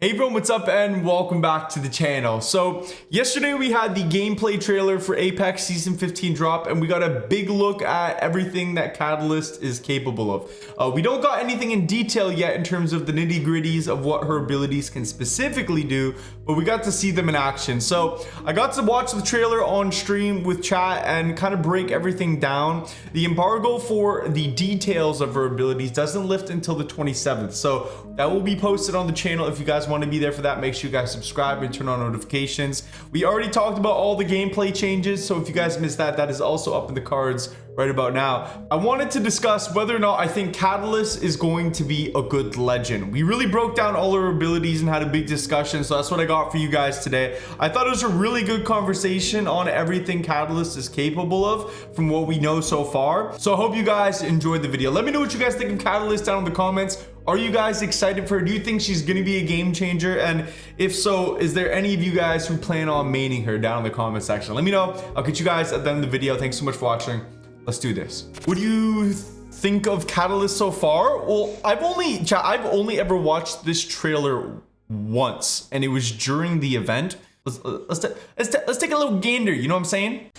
Hey everyone, what's up and welcome back to the channel. So yesterday we had the gameplay trailer for Apex Season 15 drop and we got a big look at everything that Catalyst is capable of. We don't got anything in detail yet in terms of the nitty gritties of what her abilities can specifically do, but we got to see them in action. So I got to watch the trailer on stream with chat and kind of break everything down. The embargo for the details of her abilities doesn't lift until the 27th. So that will be posted on the channel. If you guys want to be there for that, make sure you guys subscribe and turn on notifications. We already talked about all the gameplay changes, so if you guys missed that, that is also up in the cards right about now. I wanted to discuss whether or not I think Catalyst is going to be a good legend. We really broke down all her abilities and had a big discussion, so that's what I got for you guys today. I thought it was a really good conversation on everything Catalyst is capable of from what we know so far. So I hope you guys enjoyed the video. Let me know what you guys think of Catalyst down in the comments. Are you guys excited for her? Do you think she's going to be a game changer? And if so, is there any of you guys who plan on maining her down in the comment section? Let me know. I'll catch you guys at the end of the video. Thanks so much for watching. Let's do this. What do you think of Catalyst so far? Well, I've only ever watched this trailer once, and it was during the event. Let's take a little gander. You know what I'm saying?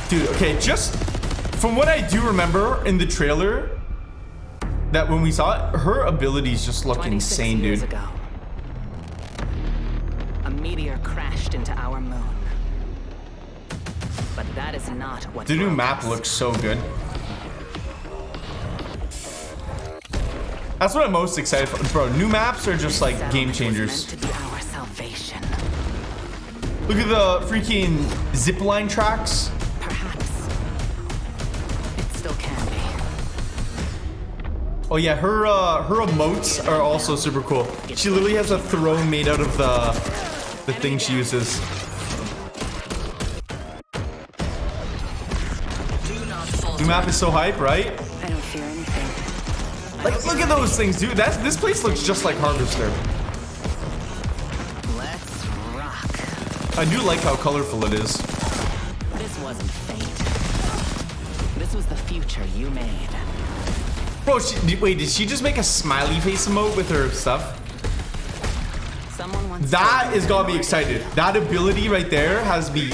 Dude, okay, just from what I do remember in the trailer, that when we saw it, her abilities just look insane, dude. Ago, a meteor crashed into our moon. But that is not what the new map looks so good. That's what I'm most excited for. Bro, new maps are just like game changers. To be our salvation. Look at the freaking zipline tracks. Oh yeah, her emotes are also super cool. She literally has a throne made out of the thing she uses. New map is so hype, right? I don't fear anything. Like, look at those things, dude. This place looks just like Harvester. Let's rock. I do like how colorful it is. This wasn't fate. This was the future you made. Bro, wait, did she just make a smiley face emote with her stuff? That has got me excited. That ability right there has me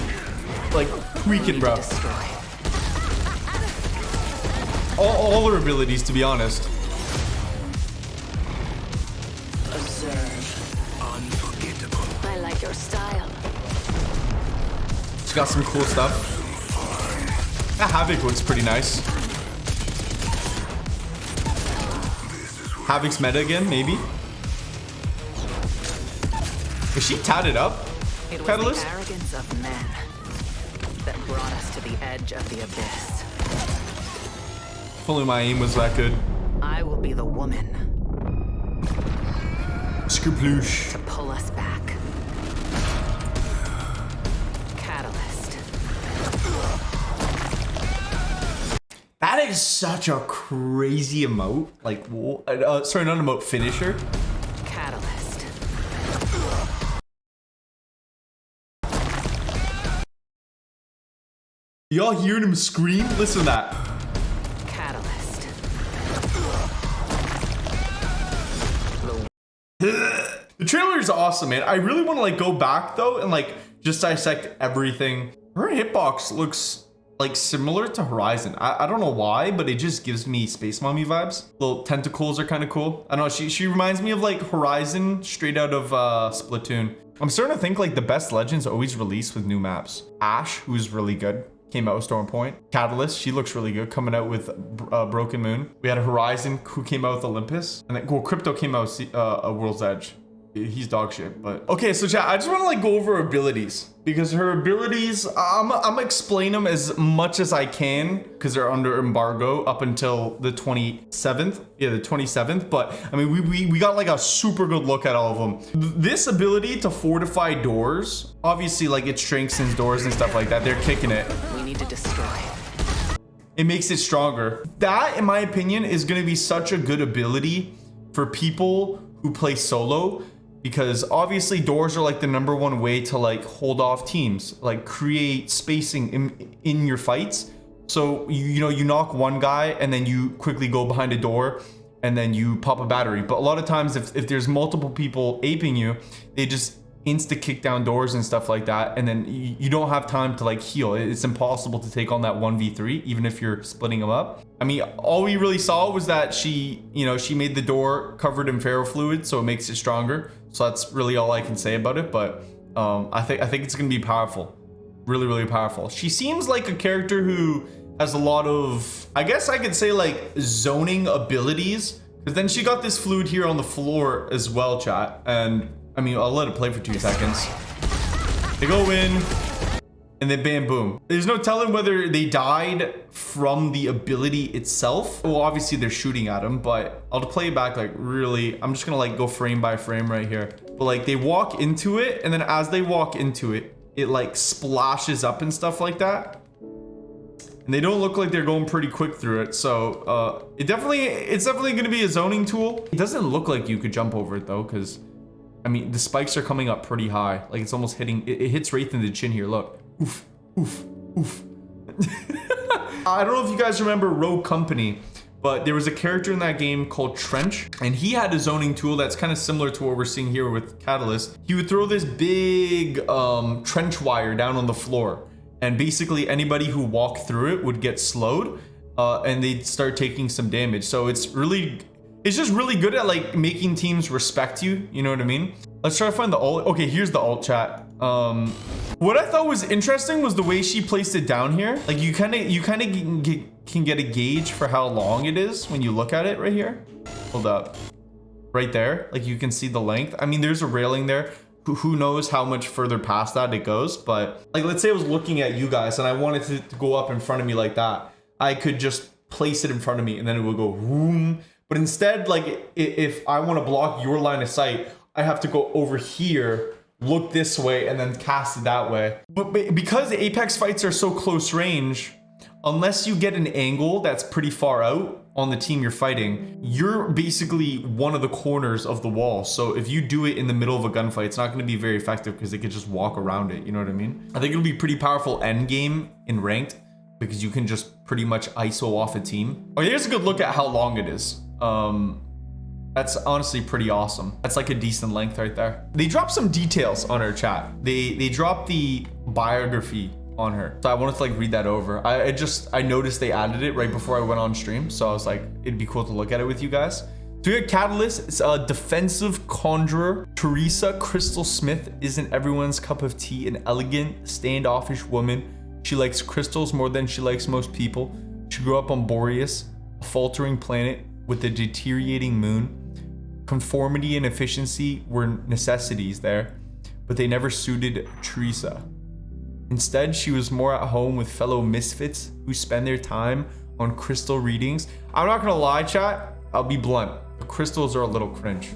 like tweaking, bro. All her abilities, to be honest. Unforgettable. I like your style. She's got some cool stuff. That Havoc looks pretty nice. Havoc's meta again, maybe? Is she tatted up? It was Catalyst? the arrogance of men that brought us to the edge of the abyss. If only my aim was that good. I will be the woman. Skrploosh. To pull us back. Catalyst. That is such a crazy emote. Like, sorry, not emote, finisher. Catalyst. Y'all hearing him scream? Listen to that. Catalyst. The trailer is awesome, man. I really want to like go back though and like just dissect everything. Her hitbox looks like similar to Horizon. I don't know why, but it just gives me Space Mommy vibes. Little tentacles are kind of cool. I don't know, she reminds me of like Horizon straight out of Splatoon. I'm starting to think like the best legends always release with new maps. Ashe, who's really good, came out with Storm Point. Catalyst, she looks really good, coming out with Broken Moon. We had a Horizon who came out with Olympus, and then Crypto came out with a World's Edge. He's dog shit, but okay. So chat, I just want to like go over her abilities because her abilities, I'm gonna explain them as much as I can because they're under embargo up until the 27th. Yeah, the 27th. But I mean, we got like a super good look at all of them. This ability to fortify doors, obviously, like it strengthens doors and stuff like that. They're kicking it. We need to destroy. It makes it stronger. That, in my opinion, is going to be such a good ability for people who play solo. Because obviously doors are like the #1 way to like hold off teams, like create spacing in your fights. So you know, you knock one guy and then you quickly go behind a door and then you pop a battery. But a lot of times if there's multiple people aping you, they just insta kick down doors and stuff like that, and then you don't have time to like heal. It's impossible to take on that 1v3 even if you're splitting them up. I mean, all we really saw was that she made the door covered in ferrofluid, so it makes it stronger. So that's really all I can say about it. But I think it's gonna be powerful, really, really powerful. She seems like a character who has a lot of, I guess I could say, like zoning abilities, because then she got this fluid here on the floor as well, chat. And I mean, I'll let it play for 2 seconds. They go in, and then bam, boom. There's no telling whether they died from the ability itself. Well, obviously they're shooting at him, but I'll play it back like really. I'm just gonna like go frame by frame right here. But like they walk into it, and then as they walk into it, it like splashes up and stuff like that. And they don't look like they're going pretty quick through it. So it's definitely gonna be a zoning tool. It doesn't look like you could jump over it though, because I mean, the spikes are coming up pretty high. Like it's almost hitting, it hits right in the chin here. Look, oof, oof, oof. I don't know if you guys remember Rogue Company, but there was a character in that game called Trench, and he had a zoning tool that's kind of similar to what we're seeing here with Catalyst. He would throw this big trench wire down on the floor, and basically anybody who walked through it would get slowed, and they'd start taking some damage. So it's just really good at like making teams respect you. You know what I mean? Let's try to find the ult. Okay, here's the ult, chat. What I thought was interesting was the way she placed it down here. Like you kind of can get a gauge for how long it is when you look at it right here. Hold up. Right there. Like you can see the length. I mean, there's a railing there. Who knows how much further past that it goes. But like, let's say I was looking at you guys and I wanted to go up in front of me like that. I could just place it in front of me and then it would go boom. But instead, like if I want to block your line of sight, I have to go over here, look this way, and then cast it that way. But because Apex fights are so close range, unless you get an angle that's pretty far out on the team you're fighting, you're basically one of the corners of the wall. So if you do it in the middle of a gunfight, it's not going to be very effective because they could just walk around it. You know what I mean? I think it'll be pretty powerful end game in ranked because you can just pretty much ISO off a team. Oh, here's a good look at how long it is. That's honestly pretty awesome. That's like a decent length right there. They dropped some details on her, chat. They dropped the biography on her. So I wanted to like read that over. I noticed they added it right before I went on stream. So I was like, it'd be cool to look at it with you guys. So we got Catalyst. It's a defensive conjurer. Teresa Crystal Smith isn't everyone's cup of tea. An elegant, standoffish woman. She likes crystals more than she likes most people. She grew up on Boreas, a faltering planet with a deteriorating moon. Conformity and efficiency were necessities there, but they never suited Teresa. Instead, she was more at home with fellow misfits who spend their time on crystal readings. I'm not gonna lie, chat. I'll be blunt. The crystals are a little cringe.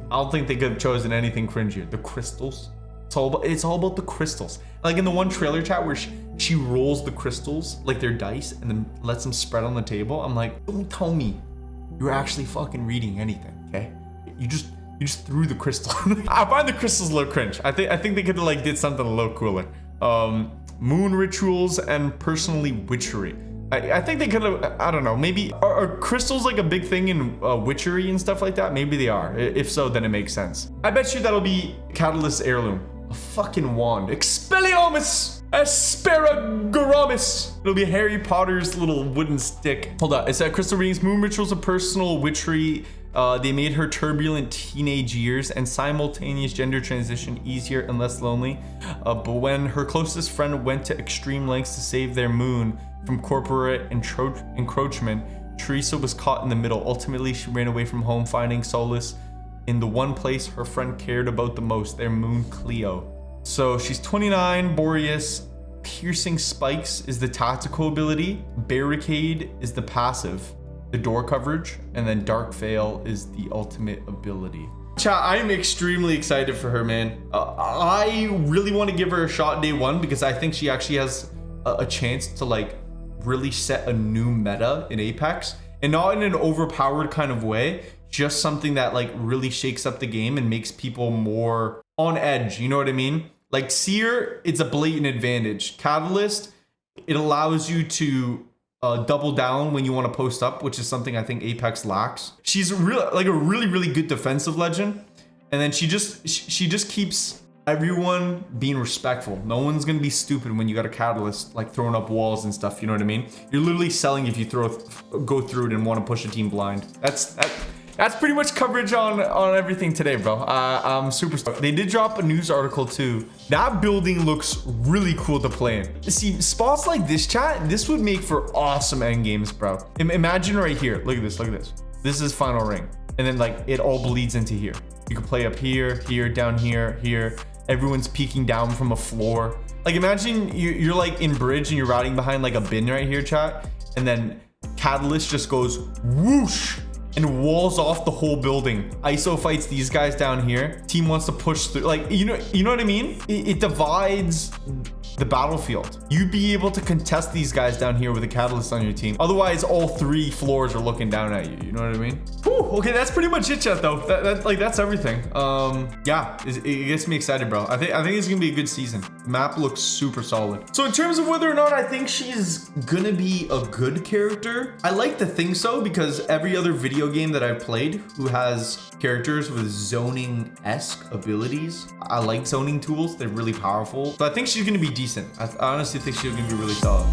I don't think they could have chosen anything cringier. The crystals. It's all about the crystals. Like in the one trailer, chat, where she rolls the crystals like they're dice and then lets them spread on the table. I'm like, don't tell me you're actually fucking reading anything, okay? You just threw the crystal. I find the crystals a little cringe. I think they could have like did something a little cooler. Moon rituals and personally witchery. I think they could have, I don't know, maybe are crystals like a big thing in witchery and stuff like that? Maybe they are. If so, then it makes sense. I bet you that'll be Catalyst heirloom. A fucking wand. Expelliarmus! Asperagaramus! It'll be Harry Potter's little wooden stick. Hold on. It said crystal readings, moon rituals of personal witchery. They made her turbulent teenage years and simultaneous gender transition easier and less lonely. But when her closest friend went to extreme lengths to save their moon from corporate encroachment, Teresa was caught in the middle. Ultimately, she ran away from home, finding solace in the one place her friend cared about the most, their moon Cleo. So she's 29, Boreas. Piercing spikes is the tactical ability. Barricade is the passive, the door coverage, and then Dark Veil is the ultimate ability. Chat, I am extremely excited for her, man. I really want to give her a shot day one because I think she actually has a chance to like really set a new meta in Apex, and not in an overpowered kind of way, just something that like really shakes up the game and makes people more on edge. You know what I mean? Like Seer, it's a blatant advantage. Catalyst, it allows you to double down when you want to post up, which is something I think Apex lacks. She's like a really good defensive legend, and then she just keeps everyone being respectful. No one's gonna be stupid when you got a catalyst like throwing up walls and stuff. You know what I mean? You're literally selling if you go through it and want to push a team blind. That's pretty much coverage on everything today, bro. I'm super stoked. They did drop a news article too. That building looks really cool to play in. See, spots like this, chat, this would make for awesome end games, bro. Imagine right here. Look at this. Look at this. This is final ring, and then like it all bleeds into here. You can play up here, here, down here, here. Everyone's peeking down from a floor. Like imagine you're like in bridge and you're riding behind like a bin right here, chat, and then Catalyst just goes whoosh and walls off the whole building. ISO fights these guys down here. Team wants to push through. Like, you know what I mean? It divides the battlefield. You'd be able to contest these guys down here with a catalyst on your team. Otherwise, all 3 floors are looking down at you. You know what I mean? Whew, okay, that's pretty much it, chat, though. That's everything. Yeah, it gets me excited, bro. I think it's gonna be a good season. The map looks super solid. So in terms of whether or not I think she's gonna be a good character, I like to think so, because every other video game that I've played who has characters with zoning-esque abilities, I like zoning tools. They're really powerful. So I think she's gonna be decent. I honestly think she's gonna be really solid.